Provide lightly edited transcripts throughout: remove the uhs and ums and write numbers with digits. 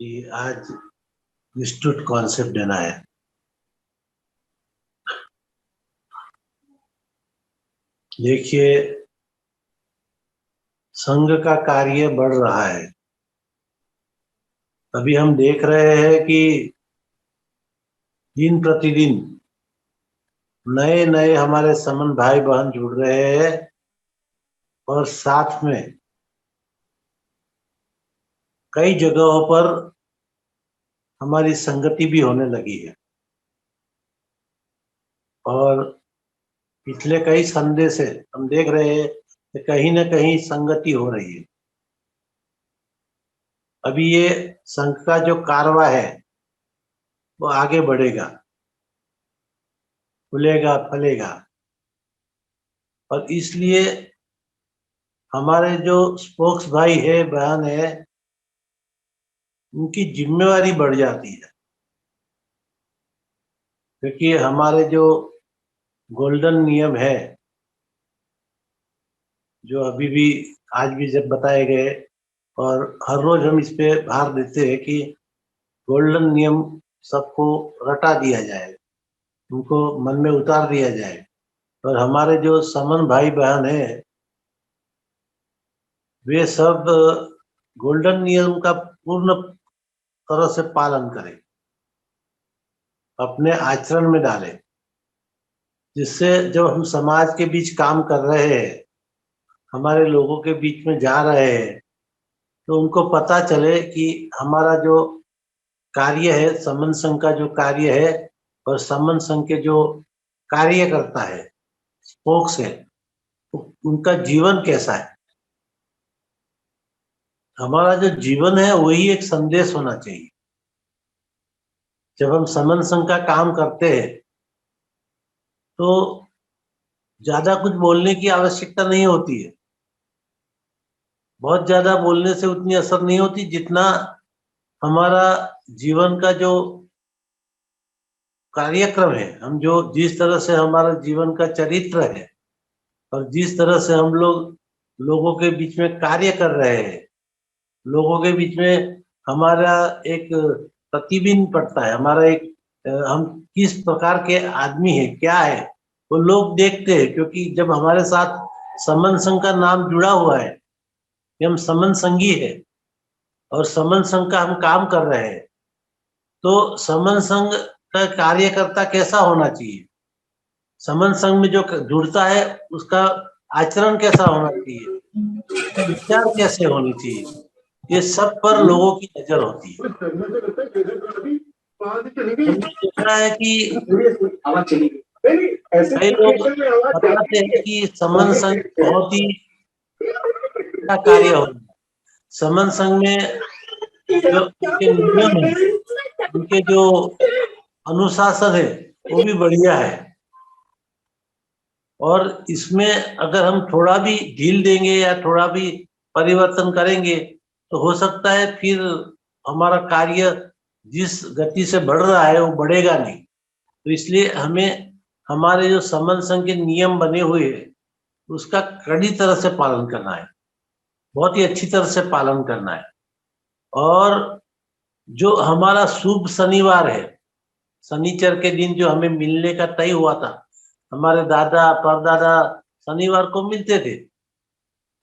कि आज institute concept देना है। देखिए, संघ का कार्य बढ़ रहा है। अभी हम देख रहे हैं कि दिन प्रतिदिन नए नए हमारे समन भाई बहन जुड़ रहे हैं और साथ में कई जगहों पर हमारी संगति भी होने लगी है और पिछले कई संडे से हम देख रहे हैं कि कहीं न कहीं संगति हो रही है। अभी ये संघ का जो कारवा है वो आगे बढ़ेगा, फूलेगा फलेगा और इसलिए हमारे जो स्पोक्स भाई है बहन है उनकी जिम्मेवारी बढ़ जाती है, क्योंकि हमारे जो गोल्डन नियम है जो अभी भी आज भी जब बताए गए और हर रोज हम इस पे भार देते हैं कि गोल्डन नियम सबको रटा दिया जाए, उनको मन में उतार दिया जाए और हमारे जो समन भाई बहन है वे सब गोल्डन नियम का पूर्ण तरह से पालन करें, अपने आचरण में डालें, जिससे जब हम समाज के बीच काम कर रहे हैं, हमारे लोगों के बीच में जा रहे हैं, तो उनको पता चले कि हमारा जो कार्य है, समन संघ का जो कार्य है और समन संघ के जो कार्यकर्ता है, स्पोक्स है, उनका जीवन कैसा है। हमारा जो जीवन है वही एक संदेश होना चाहिए। जब हम समन संघ का काम करते हैं तो ज्यादा कुछ बोलने की आवश्यकता नहीं होती है। बहुत ज्यादा बोलने से उतनी असर नहीं होती जितना हमारा जीवन का जो कार्यक्रम है, हम जो जिस तरह से हमारा जीवन का चरित्र है और जिस तरह से हम लोग लोगों के बीच में कार्य कर रहे हैं, लोगों के बीच में हमारा एक प्रतिबिंब पड़ता है, हमारा एक हम किस प्रकार के आदमी है, क्या है, वो लोग देखते हैं। क्योंकि जब हमारे साथ समन संघ का नाम जुड़ा हुआ है कि हम समन संघी है और समन संघ का हम काम कर रहे हैं, तो समन संघ का कार्यकर्ता कैसा होना चाहिए, समन संघ में जो जुड़ता है उसका आचरण कैसा होना चाहिए, विचार कैसे होनी चाहिए, ये सब पर लोगों की नजर होती है। हमने देखा है कि कई लोग बताते हैं कि समन संघ बहुत ही अच्छा कार्य हो रहा है। समन संघ में जो उनके नियम है, उनके जो अनुशासन है वो भी बढ़िया है और इसमें अगर हम थोड़ा भी ढील देंगे या थोड़ा भी परिवर्तन करेंगे तो हो सकता है फिर हमारा कार्य जिस गति से बढ़ रहा है वो बढ़ेगा नहीं। तो इसलिए हमें हमारे जो समन संघ के नियम बने हुए हैं उसका कड़ी तरह से पालन करना है, बहुत ही अच्छी तरह से पालन करना है। और जो हमारा शुभ शनिवार है, शनिचर के दिन जो हमें मिलने का तय हुआ था, हमारे दादा परदादा शनिवार को मिलते थे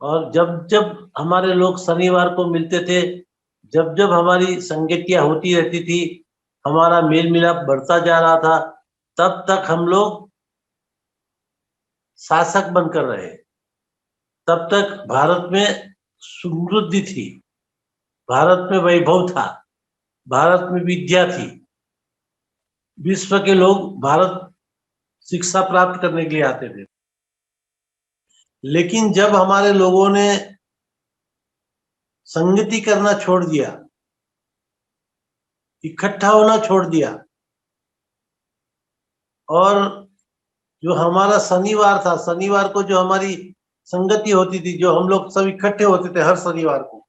और जब जब हमारे लोग शनिवार को मिलते थे, जब जब हमारी संगतियां होती रहती थी, हमारा मेल मिलाप बढ़ता जा रहा था, तब तक हम लोग शासक बनकर रहे, तब तक भारत में समृद्धि थी, भारत में वैभव था, भारत में विद्या थी, विश्व के लोग भारत शिक्षा प्राप्त करने के लिए आते थे। लेकिन जब हमारे लोगों ने संगति करना छोड़ दिया, इकट्ठा होना छोड़ दिया और जो हमारा शनिवार था, शनिवार को जो हमारी संगति होती थी, जो हम लोग सब इकट्ठे होते थे हर शनिवार को,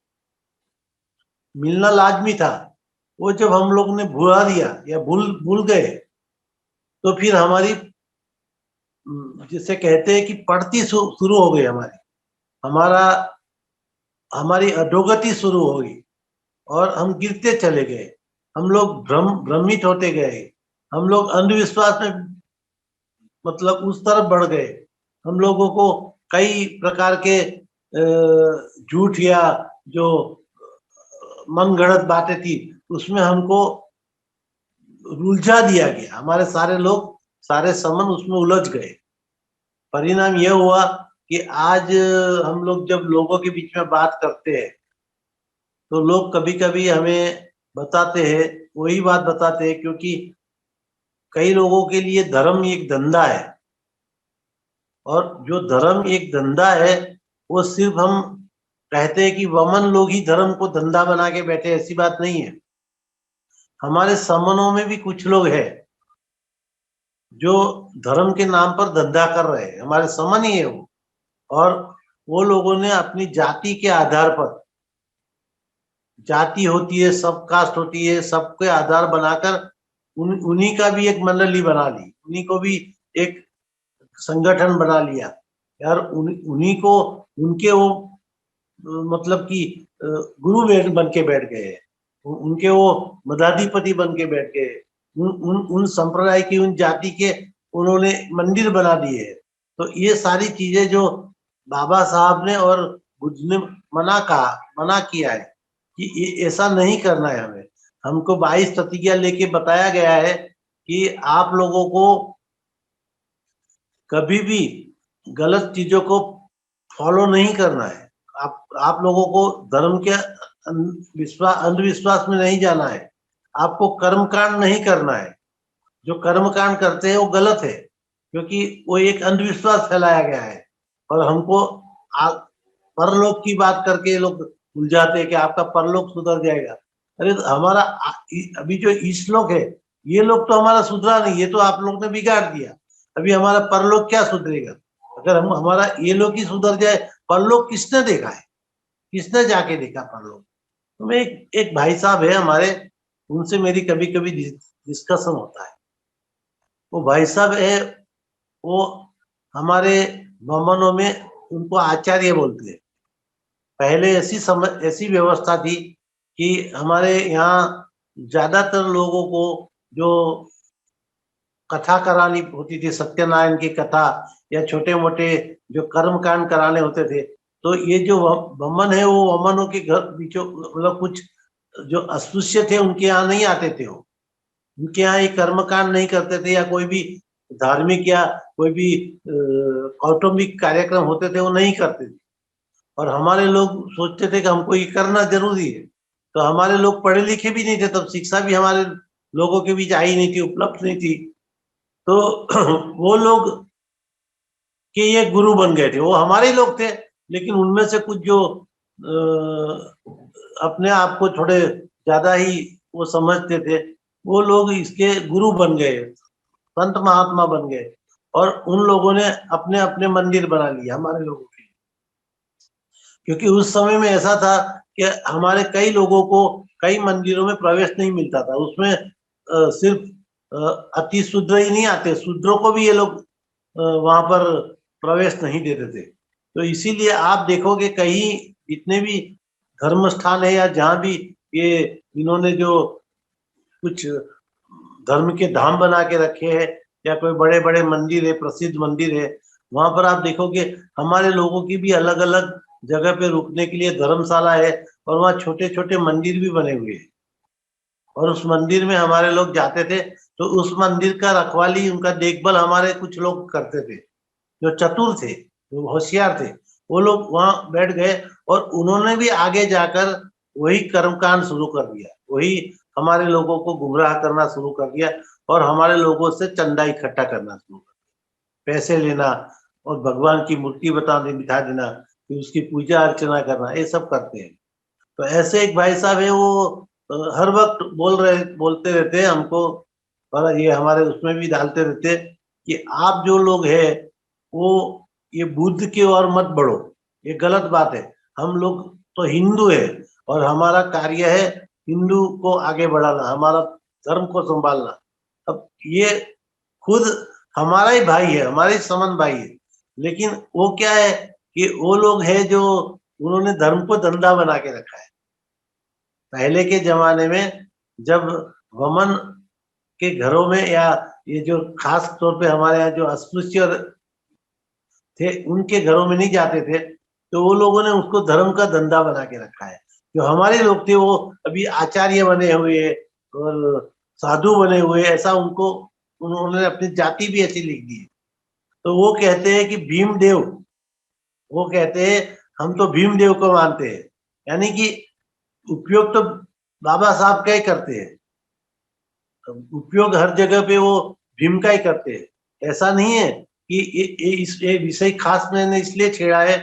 मिलना लाजमी था, वो जब हम लोग ने भुला दिया या भूल भूल गए तो फिर हमारी जिसे कहते हैं कि पढ़ती शुरू हो गई, हमारी हमारी अधोगति शुरू हो गई और हम गिरते चले गए, हम लोग भ्रमित होते गए, हम लोग अंधविश्वास में मतलब उस तरफ बढ़ गए। हम लोगों को कई प्रकार के झूठ या जो मनगढ़ंत बातें थी उसमें हमको उलझा दिया गया, हमारे सारे लोग सारे संबंध उसमें उलझ गए। परिणाम यह हुआ कि आज हम लोग जब लोगों के बीच में बात करते हैं तो लोग कभी-कभी हमें बताते हैं, वही बात बताते हैं, क्योंकि कई लोगों के लिए धर्म एक धंधा है, और जो धर्म एक धंधा है वो सिर्फ हम कहते हैं कि वमन लोग ही धर्म को धंधा बना के बैठे, ऐसी बात नहीं है। हमारे समनों में भी कुछ लोग हैं जो धर्म के नाम पर धंधा कर रहे हैं, हमारे समन ही है वो। और वो लोगों ने अपनी जाति के आधार पर, जाति होती है, सब कास्ट होती है, सबके आधार बनाकर उन्हीं का भी एक मंडली बना ली, उन्हीं को भी एक संगठन बना लिया यार, उन्हीं को उनके वो मतलब कि गुरु बन के बैठ गए हैं, उनके वो मठाधिपति बन के बैठ गए, उन संप्रदाय की, उन जाति के उन्होंने मंदिर बना दिए हैं। तो ये सारी चीजें जो बाबा साहब ने और बुद्ध ने मना किया है कि ये ऐसा नहीं करना है, हमें हमको 22 प्रतिज्ञा लेके बताया गया है कि आप लोगों को कभी भी गलत चीजों को फॉलो नहीं करना है। आप लोगों को धर्म के अंधविश्वास में नहीं जाना है, आपको कर्मकांड नहीं करना है। जो कर्मकांड करते हैं वो गलत है, क्योंकि वो एक अंधविश्वास फैलाया गया है। और हमको परलोक की बात करके लोग उलझाते हैं कि आपका परलोक सुधर जाएगा। अरे हमारा अभी जो ईश्लोक है, ये लोग तो हमारा सुधरा नहीं, ये तो आप लोग ने बिगाड़ दिया। अभी हमारा परलोक क्या सुधरेगा? अगर हम हमारा ये लोग ही सुधर जाए, परलोक किसने देखा है? किसने जाके देखा परलोक? तो मैं एक भाई साहब है हमारे, उनसे मेरी कभी कभी डिस्कशन होता है। वो भाई साहब है, वो हमारे ब्राह्मणों में उनको आचार्य बोलते हैं। पहले ऐसी व्यवस्था थी कि हमारे यहाँ ज्यादातर लोगों को जो कथा करानी होती थी, सत्यनारायण की कथा या छोटे मोटे जो कर्म कांड कराने होते थे, तो ये जो वमन है वो वमनों के घर बीचों मतलब कुछ जो अस्पृश्य थे उनके यहाँ नहीं आते थे, वो उनके यहाँ ये कर्म कांड नहीं करते थे, या कोई भी धार्मिक या कोई भी कौटुंबिक कार्यक्रम होते थे वो नहीं करते थे। और हमारे लोग सोचते थे कि हमको ये करना जरूरी है। तो हमारे लोग पढ़े लिखे भी नहीं थे, तब शिक्षा भी हमारे लोगों के बीच आई नहीं थी, उपलब्ध नहीं थी। तो वो लोग के ये गुरु बन गए थे, वो हमारे ही लोग थे, लेकिन उनमें से कुछ जो अपने आप को थोड़े ज्यादा ही वो समझते थे, वो लोग इसके गुरु बन गए, संत महात्मा बन गए, और उन लोगों ने अपने अपने मंदिर बना लिए हमारे लोगों के। क्योंकि उस समय में ऐसा था कि हमारे कई लोगों को कई मंदिरों में प्रवेश नहीं मिलता था, उसमें सिर्फ अति शूद्र ही नहीं आते, शूद्रों को भी ये लोग वहां पर प्रवेश नहीं देते थे। तो इसीलिए आप देखोगे कहीं जितने भी धर्म स्थान है या जहाँ भी ये इन्होंने जो कुछ धर्म के धाम बना के रखे हैं, या कोई बड़े बड़े मंदिर है, प्रसिद्ध मंदिर है, वहां पर आप देखोगे हमारे लोगों की भी अलग अलग जगह पे रुकने के लिए धर्मशाला है, और वहाँ छोटे छोटे मंदिर भी बने हुए हैं। और उस मंदिर में हमारे लोग जाते थे, तो उस मंदिर का रखवाली, उनका देखभाल हमारे कुछ लोग करते थे, जो चतुर थे, जो होशियार थे। वो लोग वहां बैठ गए और उन्होंने भी आगे जाकर वही कर्मकांड शुरू कर दिया, वही हमारे लोगों को गुमराह करना शुरू कर दिया, और हमारे लोगों से चंदा इकट्ठा करना शुरू कर दिया, पैसे लेना और भगवान की मूर्ति बिठा देना, फिर उसकी पूजा अर्चना करना, ये सब करते हैं। तो ऐसे एक भाई साहब है, वो हर वक्त बोलते रहते हैं हमको, और ये हमारे उसमें भी डालते रहते हैं कि आप जो लोग हैं वो ये बुद्ध की ओर मत बढ़ो, ये गलत बात है। हम लोग तो हिंदू है, और हमारा कार्य है हिंदू को आगे बढ़ाना, हमारा धर्म को संभालना। अब ये खुद हमारा ही भाई है, हमारे ही समन भाई है, लेकिन वो क्या है कि वो लोग हैं जो उन्होंने धर्म को धंधा बना के रखा है। पहले के जमाने में जब वमन के घरों में या ये जो खास तौर पे हमारे यहाँ जो अस्पृश्य थे उनके घरों में नहीं जाते थे, तो वो लोगों ने उसको धर्म का धंधा बना के रखा है। जो हमारे लोग थे वो अभी आचार्य बने हुए और साधु बने हुए, ऐसा उनको उन्होंने अपनी जाति भी ऐसी लिख दी है। तो वो कहते हैं कि भीमदेव, वो कहते हैं हम तो भीमदेव को मानते हैं, यानी कि उपयोग तो बाबा साहब का ही करते हैं, उपयोग हर जगह पे वो भीम का ही करते हैं। ऐसा नहीं है कि ये विषय खास मैंने इसलिए छेड़ा है,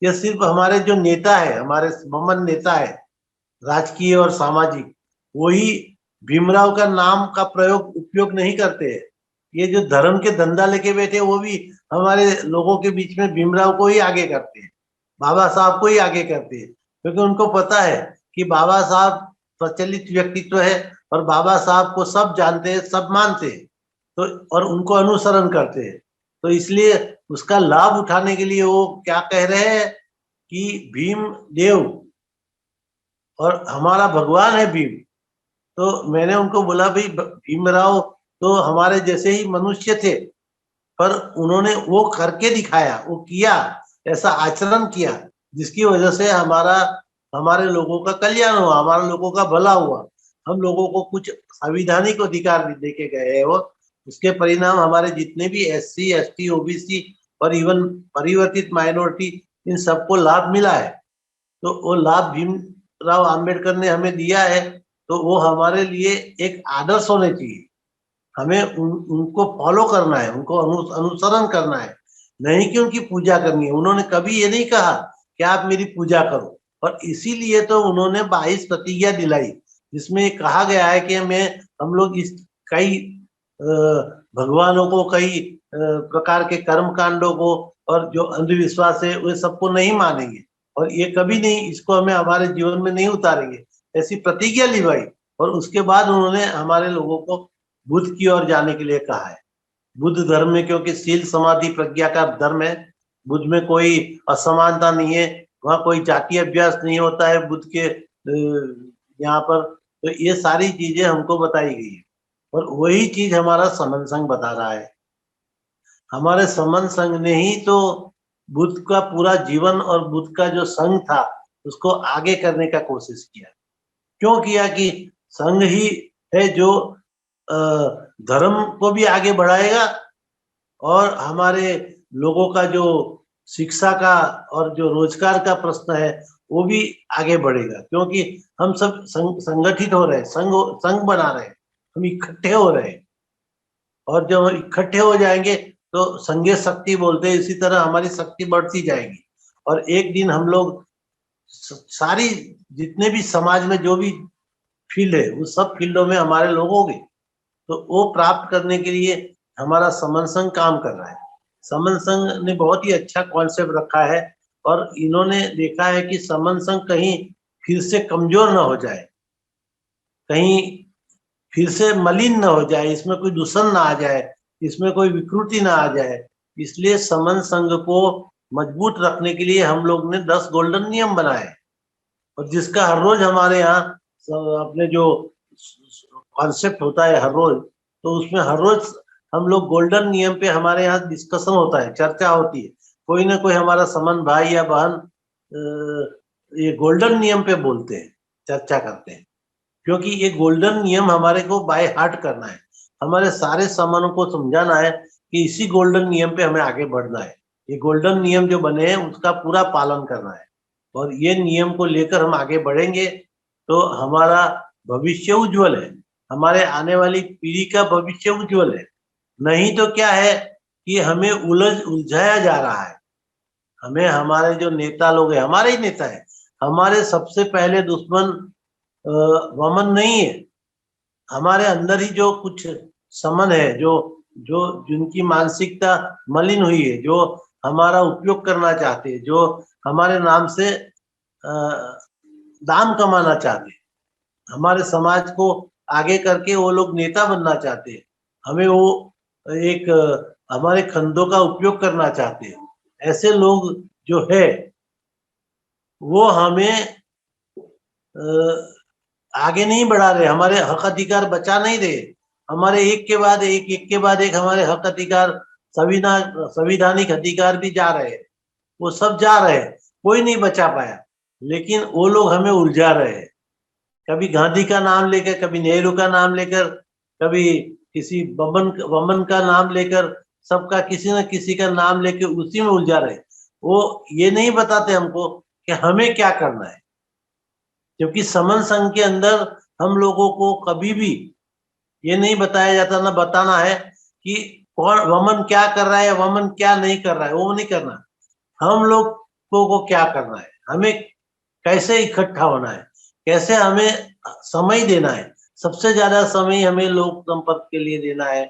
ये सिर्फ हमारे जो नेता है, हमारे ममन नेता है राजकीय और सामाजिक, वही भीमराव का नाम का प्रयोग उपयोग नहीं करते हैं। ये जो धर्म के धंधा लेके बैठे वो भी हमारे लोगों के बीच में भीमराव को ही आगे करते हैं, बाबा साहब को ही आगे करते हैं, क्योंकि उनको पता है कि बाबा साहब प्रचलित व्यक्तित्व है और बाबा साहब को सब जानते हैं, सब मानते हैं, तो और उनको अनुसरण करते हैं। तो इसलिए उसका लाभ उठाने के लिए वो क्या कह रहे हैं कि भीम देव और हमारा भगवान है भीम। तो मैंने उनको बोला भाई भीमराव तो हमारे जैसे ही मनुष्य थे, पर उन्होंने वो करके दिखाया, वो किया, ऐसा आचरण किया जिसकी वजह से हमारे लोगों का कल्याण हुआ, हमारे लोगों का भला हुआ, हम लोगों को कुछ संवैधानिक अधिकार भी देके गए हैं। वो उसके परिणाम हमारे जितने भी SC ST OBC और इवन परिवर्तित माइनॉरिटी, इन सबको लाभ मिला है। तो वो लाभ भीमराव आम्बेडकर ने हमें दिया है, तो वो हमारे लिए एक आदर्श होने चाहिए। हमें उनको फॉलो करना है, उनको अनुसरण करना है, नहीं कि उनकी पूजा करनी है। उन्होंने कभी ये नहीं कहा कि आप मेरी पूजा करो, और इसीलिए तो उन्होंने 22 प्रतिज्ञा दिलाई, जिसमें कहा गया है कि हम लोग इस कई भगवानों को, कई प्रकार के कर्म कांडों को और जो अंधविश्वास है वे सबको नहीं मानेंगे, और ये कभी नहीं, इसको हमें हमारे जीवन में नहीं उतारेंगे, ऐसी प्रतिज्ञा निभाई। और उसके बाद उन्होंने हमारे लोगों को बुद्ध की ओर जाने के लिए कहा है। बुद्ध धर्म में, क्योंकि शील समाधि प्रज्ञा का धर्म है, बुद्ध में कोई असमानता नहीं है, वहाँ कोई जातीय अभ्यास नहीं होता है बुद्ध के यहाँ पर। तो ये सारी चीजें हमको बताई गई है, और वही चीज हमारा समन संघ बता रहा है। हमारे समन संघ ने ही तो बुद्ध का पूरा जीवन और बुद्ध का जो संघ था उसको आगे करने का कोशिश किया। क्यों किया कि संघ ही है जो धर्म को भी आगे बढ़ाएगा, और हमारे लोगों का जो शिक्षा का और जो रोजगार का प्रश्न है वो भी आगे बढ़ेगा, क्योंकि हम सब संगठित हो रहे हैं, संघ बना रहे हैं, हम इकट्ठे हो रहे हैं। और जब हम इकट्ठे हो जाएंगे तो संघीय शक्ति बोलते हैं, इसी तरह हमारी शक्ति बढ़ती जाएगी, और एक दिन हम लोग सारी जितने भी समाज में जो भी फील्ड है उस सब फील्डों में हमारे लोग होंगे। तो वो प्राप्त करने के लिए हमारा समन संघ काम कर रहा है। समन संघ ने बहुत ही अच्छा कॉन्सेप्ट रखा है, और इन्होंने देखा है कि समन संघ कहीं फिर से कमजोर न हो जाए, कहीं फिर से मलिन न हो जाए, इसमें कोई दूषण ना आ जाए, इसमें कोई विकृति ना आ जाए। इसलिए समन संघ को मजबूत रखने के लिए हम लोग ने 10 गोल्डन नियम बनाए, और जिसका हर रोज हमारे यहाँ अपने जो कॉन्सेप्ट होता है हर रोज, तो उसमें हर रोज हम लोग गोल्डन नियम पे हमारे यहाँ डिस्कशन होता है, चर्चा होती है। कोई ना कोई हमारा समन भाई या बहन ये गोल्डन नियम पे बोलते हैं, चर्चा करते हैं, क्योंकि ये गोल्डन नियम हमारे को बाय हार्ट करना है। हमारे सारे समनों को समझाना है कि इसी गोल्डन नियम पे हमें आगे बढ़ना है। ये गोल्डन नियम जो बने हैं उसका पूरा पालन करना है, और ये नियम को लेकर हम आगे बढ़ेंगे तो हमारा भविष्य उज्जवल है, हमारे आने वाली पीढ़ी का भविष्य उज्जवल है। नहीं तो क्या है कि हमें उलझाया जा रहा है। हमें हमारे जो नेता लोग हैं, हमारे ही नेता है, हमारे सबसे पहले दुश्मन वमन नहीं है, हमारे अंदर ही जो कुछ समन है, जो जो जिनकी मानसिकता मलिन हुई है, जो हमारा उपयोग करना चाहते हैं, जो हमारे नाम से दाम कमाना चाहते हैं, हमारे समाज को आगे करके वो लोग नेता बनना चाहते हैं, हमें वो एक हमारे खंडों का उपयोग करना चाहते हैं। ऐसे लोग जो है वो हमें आगे नहीं बढ़ा रहे, हमारे हक अधिकार बचा नहीं रहे, हमारे एक के बाद एक हमारे हक अधिकार, संविधानिक अधिकार भी जा रहे हैं, वो सब जा रहे हैं, कोई नहीं बचा पाया। लेकिन वो लोग हमें उलझा रहे हैं, कभी गांधी का नाम लेकर, कभी नेहरू का नाम लेकर, कभी किसी वमन का नाम लेकर, सबका किसी न किसी का नाम लेकर उसी में उलझा रहे। वो ये नहीं बताते हमको कि हमें क्या करना है, क्योंकि समन संघ के अंदर हम लोगों को कभी भी ये नहीं बताया जाता, ना बताना है कि कौन वमन क्या कर रहा है, वमन क्या नहीं कर रहा है, वो नहीं करना। हम लोगों को क्या करना है, हमें कैसे इकट्ठा होना है, कैसे हमें समय देना है। सबसे ज्यादा समय हमें लोक संपर्क के लिए देना है।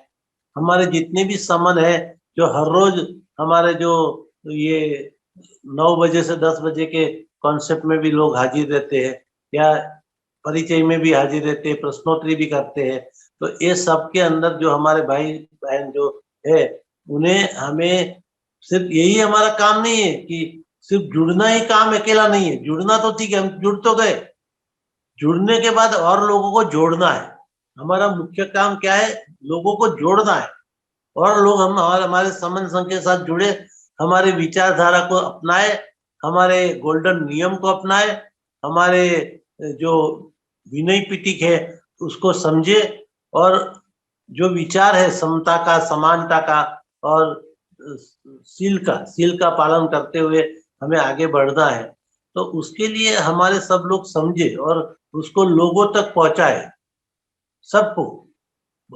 हमारे जितने भी समन है, जो हर रोज हमारे जो ये 9 बजे से 10 बजे के कॉन्सेप्ट में भी लोग हाजिर रहते हैं, या परिचय में भी हाजिर रहते हैं, प्रश्नोत्तरी भी करते हैं। तो ये सब के अंदर जो हमारे भाई बहन जो है, उन्हें हमें सिर्फ यही हमारा काम नहीं है कि सिर्फ जुड़ना ही काम अकेला नहीं है। जुड़ना तो ठीक है, हम जुड़ तो गए, जुड़ने के बाद और लोगों को जोड़ना है। हमारा मुख्य काम क्या है, लोगों को जोड़ना है, और लोग हम हमारे समन संघ के साथ जुड़े, हमारे विचारधारा को अपनाए, हमारे गोल्डन नियम को अपनाए, हमारे जो विनय पिटक है उसको समझे, और जो विचार है समता का, समानता का और सील का पालन करते हुए हमें आगे बढ़ना है। तो उसके लिए हमारे सब लोग समझे और उसको लोगों तक पहुंचाए, सबको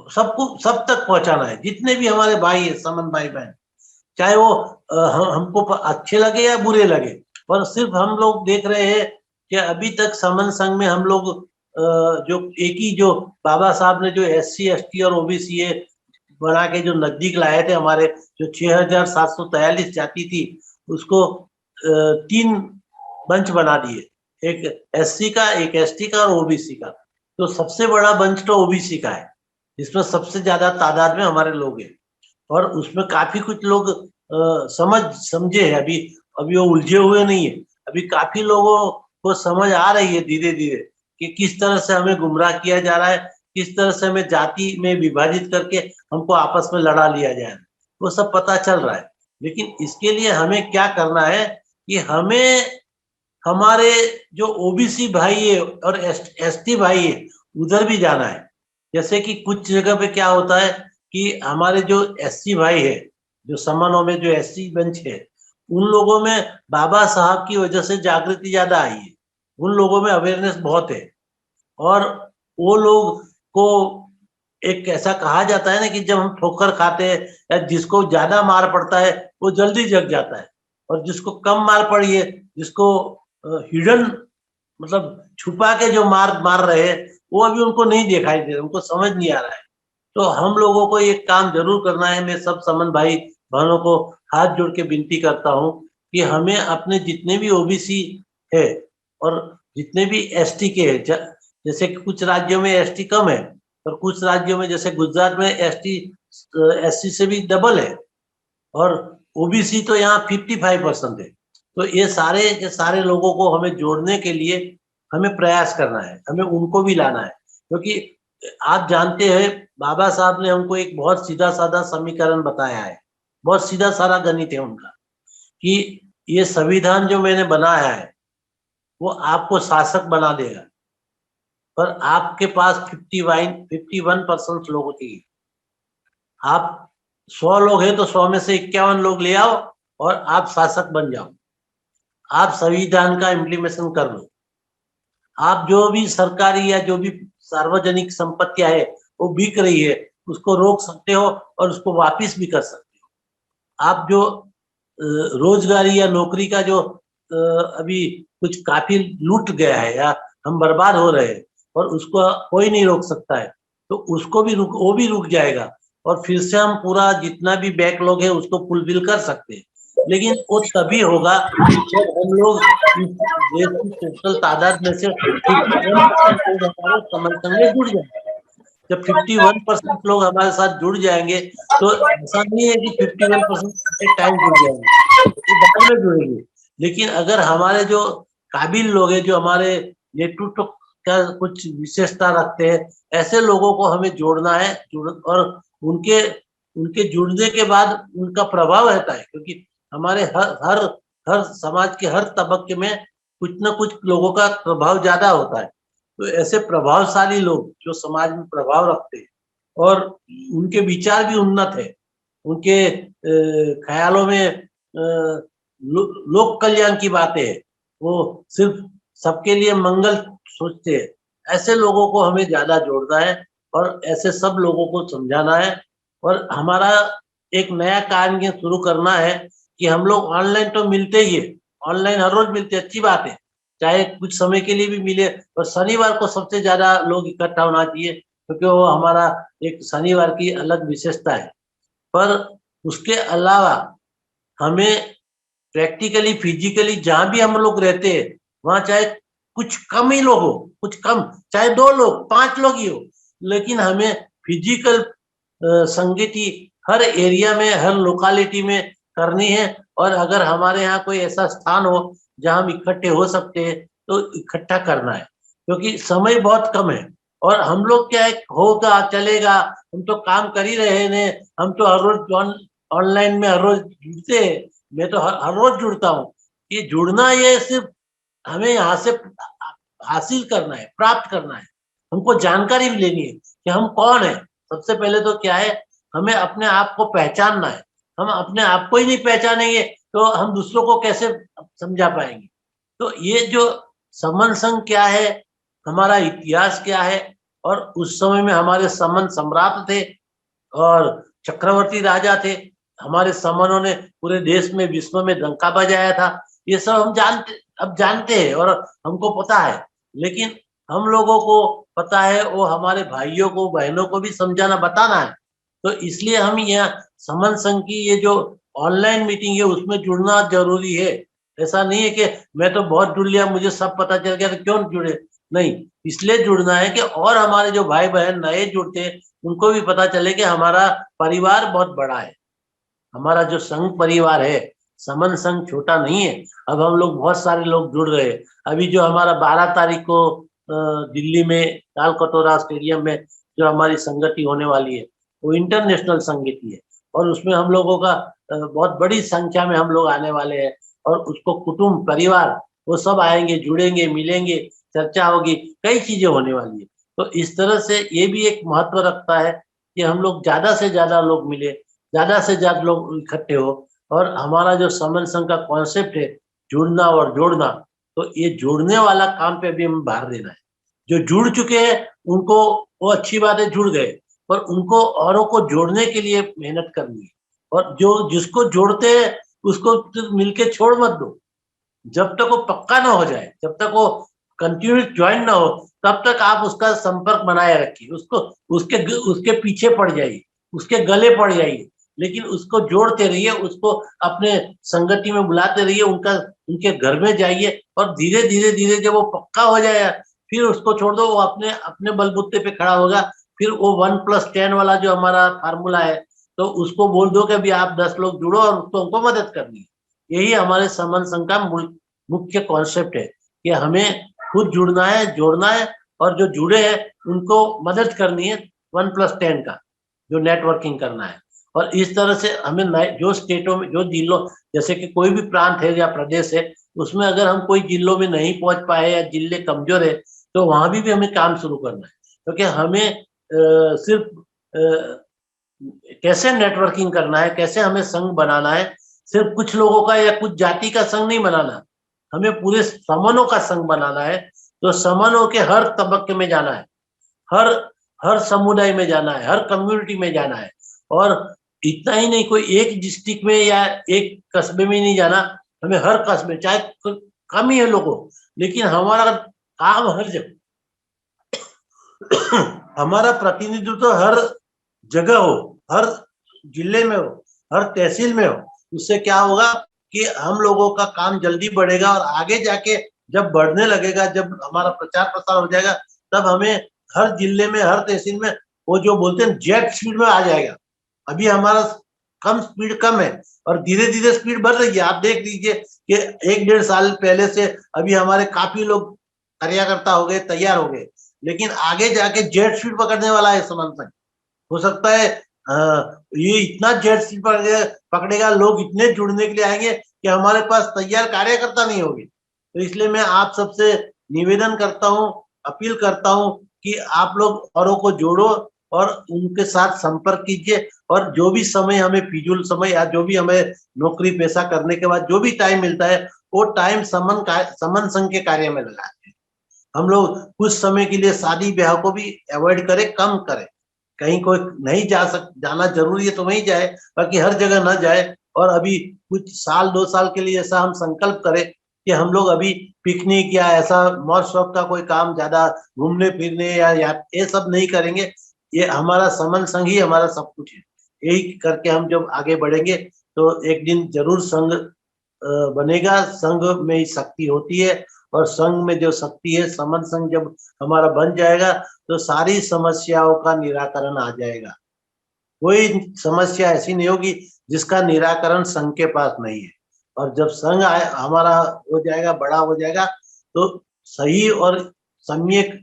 सब तक पहुंचाना है, जितने भी हमारे भाई है, समन भाई बहन, चाहे वो हमको अच्छे लगे या बुरे लगे। पर सिर्फ हम लोग देख रहे हैं कि अभी तक समन संघ में हम लोग जो एक ही जो बाबा साहब ने जो SC ST और OBC बना के जो नजदीक लाए थे, हमारे जो 6743 जाति थी, उसको 3 मंच बना दिए, एक SC का, एक ST का और OBC का। तो सबसे बड़ा मंच तो OBC का है, जिसमें सबसे ज्यादा तादाद में हमारे लोग हैं, और उसमें काफी कुछ लोग समझे हैं। अभी वो उलझे हुए नहीं है, अभी काफी लोगों को समझ आ रही है धीरे धीरे कि किस तरह से हमें गुमराह किया जा रहा है, किस तरह से हमें जाति में विभाजित करके हमको आपस में लड़ा लिया जाए, वो सब पता चल रहा है। लेकिन इसके लिए हमें क्या करना है कि हमें हमारे जो OBC भाई है और ST भाई है, उधर भी जाना है। जैसे कि कुछ जगह पे क्या होता है कि हमारे जो SC भाई है, जो समनों में जो SC बेंच है, उन लोगों में बाबा साहब की वजह से जागृति ज्यादा आई है, उन लोगों में अवेयरनेस बहुत है। और वो लोग को एक ऐसा कहा जाता है ना कि जब हम ठोकर खाते हैं या जिसको ज्यादा मार पड़ता है वो जल्दी जग जाता है, और जिसको कम मार पड़ी है, जिसको हिडन मतलब छुपा के जो मार रहे हैं, वो अभी उनको नहीं दिखाई दे रहा, उनको समझ नहीं आ रहा है। तो हम लोगों को एक काम जरूर करना है। मैं सब समन भाई बहनों को हाथ जोड़ के विनती करता हूँ कि हमें अपने जितने भी OBC है और जितने भी ST के है, जैसे कि कुछ राज्यों में ST कम है, और कुछ राज्यों में जैसे गुजरात में ST SC से भी डबल है, और OBC तो यहाँ 55% है। तो ये सारे के सारे लोगों को हमें जोड़ने के लिए हमें प्रयास करना है, हमें उनको भी लाना है। क्योंकि आप जानते हैं बाबा साहब ने हमको एक बहुत सीधा साधा समीकरण बताया है, बहुत सीधा साधा गणित है उनका, कि ये संविधान जो मैंने बनाया है वो आपको शासक बना देगा, पर आपके पास 51% लोगों की, आप 100 लोग हैं तो 100 में से 51 लोग ले आओ और आप शासक बन जाओ। आप संविधान का इम्प्लीमेशन कर लो। आप जो भी सरकारी या जो भी सार्वजनिक संपत्तियां है वो बिक रही है, उसको रोक सकते हो और उसको वापस भी कर सकते हो। आप जो रोजगारी या नौकरी का जो अभी कुछ काफी लूट गया है या हम बर्बाद हो रहे हैं, और उसको कोई नहीं रोक सकता है, तो उसको भी वो भी रुक जाएगा, और फिर से हम पूरा जितना भी बैकलॉग है उसको फुलफिल कर सकते हैं। लेकिन वो तभी होगा जब हम लोग इस देश की टोटल तादाद में से 51% लोग हमारे समर्थन में जुड़ जाएंगे। जब 51% लोग हमारे साथ जुड़ जाएंगे, तो ऐसा नहीं है कि 51% टाइम जुड़ जाएंगे, वो बाद में जुड़ेंगे। लेकिन अगर हमारे जो काबिल लोग हैं, जो हमारे नेतृत्व का कुछ विशेषता रखते हैं, ऐसे लोगों को हमें जोड़ना है। और उनके उनके जुड़ने के बाद उनका प्रभाव रहता है, क्योंकि हमारे हर हर हर समाज के हर तबके में कुछ न कुछ लोगों का प्रभाव ज्यादा होता है। तो ऐसे प्रभावशाली लोग जो समाज में प्रभाव रखते हैं और उनके विचार भी उन्नत है, उनके ख्यालों में लोक कल्याण की बातें है, वो सिर्फ सबके लिए मंगल सोचते हैं, ऐसे लोगों को हमें ज्यादा जोड़ना है और ऐसे सब लोगों को समझाना है। और हमारा एक नया कार्य शुरू करना है कि हम लोग ऑनलाइन तो मिलते ही है, ऑनलाइन हर रोज मिलते हैं, अच्छी बात है, चाहे कुछ समय के लिए भी मिले, और शनिवार को सबसे ज्यादा लोग इकट्ठा होना चाहिए, क्योंकि वो हमारा एक शनिवार की अलग विशेषता है। पर उसके अलावा हमें प्रैक्टिकली फिजिकली जहां भी हम लोग रहते हैं, वहां चाहे कुछ कम ही लोग हो, कुछ कम, चाहे 2 लोग 5 लोग ही हो, लेकिन हमें फिजिकल संगति हर एरिया में, हर लोकालिटी में करनी है। और अगर हमारे यहाँ कोई ऐसा स्थान हो जहां हम इकट्ठे हो सकते हैं तो इकट्ठा करना है, क्योंकि समय बहुत कम है। और हम लोग क्या है, होगा चलेगा, हम तो काम कर ही रहे हैं, हम तो हर रोज ऑनलाइन में हर रोज जुड़ते हैं, मैं तो हर रोज जुड़ता हूँ। ये जुड़ना, ये सिर्फ हमें यहाँ से हासिल करना है, प्राप्त करना है, हमको जानकारी भी लेनी है कि हम कौन है। सबसे पहले तो क्या है, हमें अपने आप को पहचानना है। हम अपने आप को ही नहीं पहचानेंगे तो हम दूसरों को कैसे समझा पाएंगे। तो ये जो समन संघ क्या है, हमारा इतिहास क्या है, और उस समय में हमारे समन सम्राट थे और चक्रवर्ती राजा थे, हमारे समनों ने पूरे देश में, विश्व में डंका बजाया था। ये सब हम जानते हैं और हमको पता है, लेकिन हम लोगों को पता है, वो हमारे भाइयों को, बहनों को भी समझाना, बताना है। तो इसलिए हम यहाँ समन संघ की ये जो ऑनलाइन मीटिंग है उसमें जुड़ना जरूरी है। ऐसा नहीं है कि मैं तो बहुत जुड़ लिया, मुझे सब पता चल गया तो क्यों जुड़े, नहीं, इसलिए जुड़ना है कि और हमारे जो भाई बहन नए जुड़ते हैं उनको भी पता चले कि हमारा परिवार बहुत बड़ा है, हमारा जो संघ परिवार है, समन संघ छोटा नहीं है। अब हम लोग बहुत सारे लोग जुड़ रहे हैं। अभी जो हमारा 12 तारीख को दिल्ली में तालकटोरा स्टेडियम में जो हमारी संगति होने वाली है, वो इंटरनेशनल संगति है, और उसमें हम लोगों का बहुत बड़ी संख्या में हम लोग आने वाले हैं। और उसको कुटुंब, परिवार, वो सब आएंगे, जुड़ेंगे, मिलेंगे, चर्चा होगी, कई चीजें होने वाली है। तो इस तरह से ये भी एक महत्व रखता है कि हम लोग ज्यादा से ज्यादा लोग मिले, ज्यादा से ज्यादा लोग इकट्ठे हो। और हमारा जो समन संघ का कॉन्सेप्ट है, जुड़ना और जोड़ना, तो ये जोड़ने वाला काम पे भी हमें भार देना है। जो जुड़ चुके हैं उनको, वो अच्छी बात है, जुड़ गए, पर उनको औरों को जोड़ने के लिए मेहनत करनी है। और जो जिसको जोड़ते हैं उसको तो मिलके छोड़ मत दो, जब तक वो पक्का ना हो जाए, जब तक वो कंटिन्यू ज्वाइन ना हो, तब तक आप उसका संपर्क बनाए रखिए, उसको उसके उसके पीछे पड़ जाइए, उसके गले पड़ जाइए, लेकिन उसको जोड़ते रहिए, उसको अपने संगति में बुलाते रहिए, उनके घर में जाइए, और धीरे धीरे धीरे जब वो पक्का हो जाएगा फिर उसको छोड़ दो, वो अपने अपने बलबूते पे खड़ा होगा। फिर वो 1+10 वाला जो हमारा फार्मूला है, तो उसको बोल दो कि अभी आप 10 लोग जुड़ो और उसको हमको मदद करनी है। यही हमारे समन संघ का मुख्य कॉन्सेप्ट है कि हमें खुद जुड़ना है, जोड़ना है, और जो जुड़े हैं उनको मदद करनी है 1+10 का, जो नेटवर्किंग करना है। और इस तरह से हमें जो स्टेटों में, जो जिलों, जैसे कि कोई भी प्रांत है या प्रदेश है, उसमें अगर हम कोई जिलों में नहीं पहुंच पाए या जिले कमजोर है, तो वहां भी हमें काम शुरू करना है। क्योंकि हमें सिर्फ कैसे नेटवर्किंग करना है, कैसे हमें संघ बनाना है, सिर्फ कुछ लोगों का या कुछ जाति का संघ नहीं बनाना, हमें पूरे समनों का संघ बनाना है। तो समनों के हर तबके में जाना है, हर हर समुदाय में जाना है, हर कम्युनिटी में जाना है। और इतना ही नहीं, कोई एक डिस्ट्रिक्ट में या एक कस्बे में नहीं जाना, हमें हर कस्बे, चाहे कम ही है लोगों, लेकिन हमारा काम हर जगह हमारा प्रतिनिधित्व तो हर जगह हो, हर जिले में हो, हर तहसील में हो। उससे क्या होगा कि हम लोगों का काम जल्दी बढ़ेगा, और आगे जाके जब बढ़ने लगेगा, जब हमारा प्रचार प्रसार हो जाएगा, तब हमें हर जिले में, हर तहसील में, वो जो बोलते हैं जेट स्पीड में आ जाएगा। अभी हमारा कम स्पीड कम है, और धीरे धीरे स्पीड बढ़ रही है। आप देख लीजिए कि 1-1.5 साल पहले से अभी हमारे काफी लोग कार्यकर्ता हो गए, तैयार हो गए, लेकिन आगे जाके जेट स्पीड पकड़ने वाला है समन संघ। हो सकता है ये इतना जेट स्पीड पकड़ेगा, लोग इतने जुड़ने के लिए आएंगे कि हमारे पास तैयार कार्यकर्ता नहीं होंगे। तो इसलिए मैं आप सबसे निवेदन करता हूँ, अपील करता हूँ कि आप लोग औरों को जोड़ो और उनके साथ संपर्क कीजिए, और जो भी समय हमें फिजूल समय या जो भी हमें नौकरी पेशा करने के बाद जो भी टाइम मिलता है, वो टाइम समन संघ के कार्य में लगाते हैं। हम लोग कुछ समय के लिए शादी ब्याह को भी अवॉइड करें, कम करें। कहीं कोई नहीं जाना जरूरी है तो वहीं जाए, बाकी हर जगह ना जाए। और अभी कुछ साल 2 साल के लिए ऐसा हम संकल्प करें कि हम लोग अभी पिकनिक या ऐसा मौज शौक का कोई काम, ज्यादा घूमने फिरने या ये सब नहीं करेंगे। ये हमारा समन संघ ही हमारा सब कुछ है। यही करके हम जब आगे बढ़ेंगे तो एक दिन जरूर संघ बनेगा। संघ में ही शक्ति होती है, और संघ में जो शक्ति है, समन संघ जब हमारा बन जाएगा तो सारी समस्याओं का निराकरण आ जाएगा। कोई समस्या ऐसी नहीं होगी जिसका निराकरण संघ के पास नहीं है। और जब संघ हमारा हो जाएगा, बड़ा हो जाएगा, तो सही और सम्यक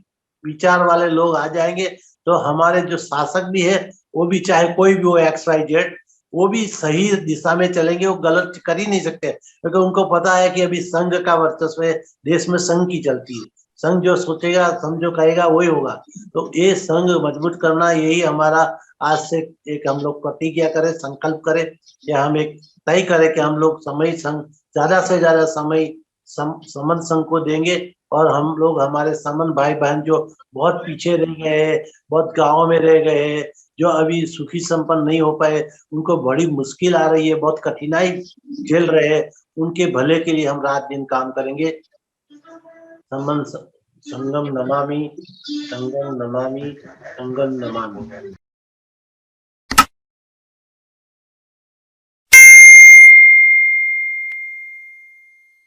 विचार वाले लोग आ जाएंगे, तो हमारे जो शासक भी है, वो भी चाहे कोई भी हो, एक्स वाई जेड, वो भी सही दिशा में चलेंगे। वो गलत कर ही नहीं सकते, क्योंकि उनको पता है कि अभी संघ का वर्चस्व है, देश में संघ की चलती है। संघ जो सोचेगा, संघ जो कहेगा वही होगा। तो ये संघ मजबूत करना, यही हमारा आज से एक हम लोग प्रतिज्ञा करें, संकल्प करें, या हम एक तय करें कि हम लोग समय संघ, ज्यादा से ज्यादा समय समन संघ को देंगे। और हम लोग, हमारे समन भाई बहन जो बहुत पीछे रह गए हैं, बहुत गाँव में रह गए हैं, जो अभी सुखी संपन्न नहीं हो पाए, उनको बड़ी मुश्किल आ रही है, बहुत कठिनाई झेल रहे हैं, उनके भले के लिए हम रात दिन काम करेंगे। संगम नमामि, संगम नमामि, संगम नमामि।